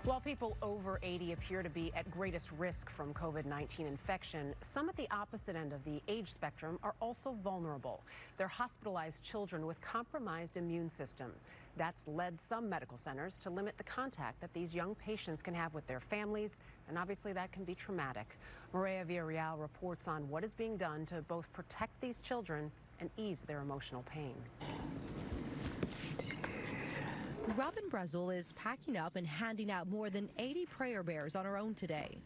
While people over 80 appear to be at greatest risk from COVID-19 infection, some at the opposite end of the age spectrum are also vulnerable. They're hospitalized children with compromised immune system. That's led some medical centers to limit the contact that these young patients can have with their families, and obviously that can be traumatic. Villarreal reports on what is being done to both protect these children and ease their emotional pain. Robin Brezel is packing up and handing out more than 80 prayer bears on her own today.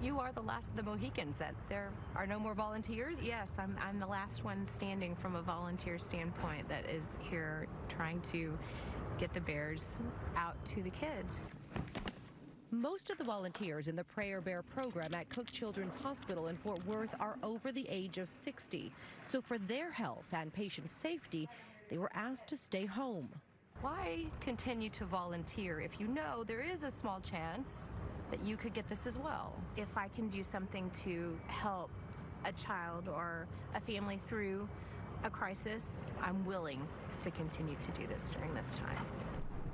You are the last of the Mohicans, that there are no more volunteers? Yes, I'm the last one standing from a volunteer standpoint that is here trying to get the bears out to the kids. Most of the volunteers in the Prayer Bear program at Cook Children's Hospital in Fort Worth are over the age of 60. So for their health and patient safety, they were asked to stay home. Why continue to volunteer if you know there is a small chance that you could get this as well? If I can do something to help a child or a family through a crisis, I'm willing to continue to do this during this time.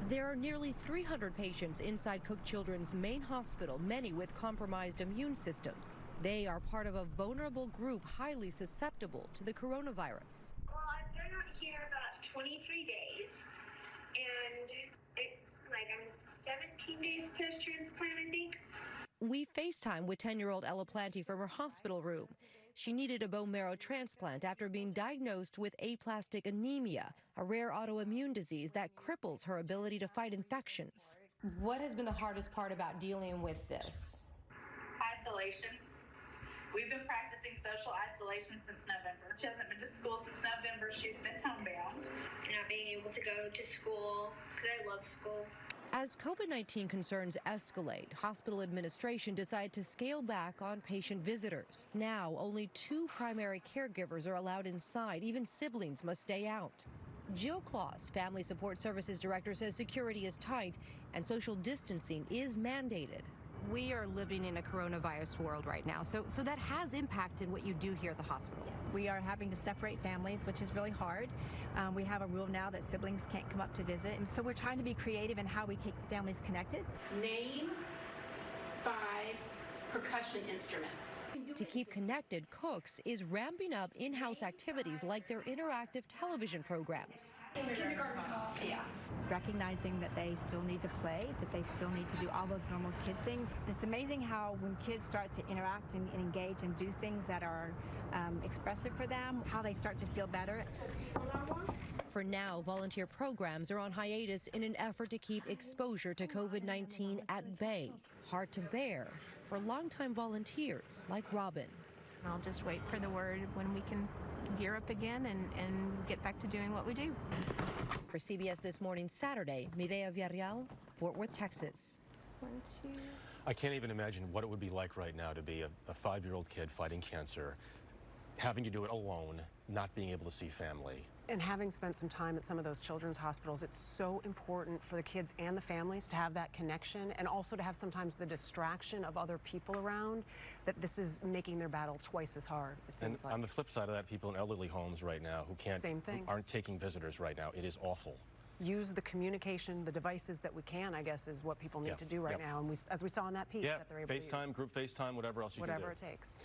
There are nearly 300 patients inside Cook Children's main hospital, many with compromised immune systems. They are part of a vulnerable group highly susceptible to the coronavirus. Well, I've been out here about 23 days, and it's like I'm 17 days post-transplant, I think. We FaceTime with 10-year-old Ella Planty from her hospital room. She needed a bone marrow transplant after being diagnosed with aplastic anemia, a rare autoimmune disease that cripples her ability to fight infections. What has been the hardest part about dealing with this? Isolation. We've been practicing social isolation since November. She hasn't been to school since November. She's been homebound. Not being able to go to school, because I love school. As COVID-19 concerns escalate, hospital administration decided to scale back on patient visitors. Now, only 2 primary caregivers are allowed inside. Even siblings must stay out. Jill Claus, Family Support Services Director, says security is tight and social distancing is mandated. We are living in a coronavirus world right now, so that has impacted what you do here at the hospital. We are having to separate families, which is really hard. We have a rule now that siblings can't come up to visit, and so we're trying to be creative in how we keep families connected. Name 5 percussion instruments. To keep connected, Cooks is ramping up in-house activities like their interactive television programs. Kindergarten call. Yeah. Recognizing that they still need to play, that they still need to do all those normal kid things. It's amazing how when kids start to interact and engage and do things that are expressive for them, how they start to feel better. For now, volunteer programs are on hiatus in an effort to keep exposure to COVID-19 at bay. Hard to bear for longtime volunteers like Robin. I'll just wait for the word when we can gear up again and get back to doing what we do. For CBS This Morning Saturday, Mireya Villarreal, Fort Worth, Texas. 1, 2. I can't even imagine what it would be like right now to be a 5-year-old kid fighting cancer, having to do it alone, not being able to see family. And having spent some time at some of those children's hospitals, it's so important for the kids and the families to have that connection, and also to have sometimes the distraction of other people around, that this is making their battle twice as hard, it seems like. On the flip side of that, people in elderly homes right now who who aren't taking visitors right now, it is awful. Use the communication, the devices that we can, I guess, is what people need to do right now. And as we saw in that piece, that they're able to use. FaceTime, group FaceTime, whatever else you can do. Whatever it takes.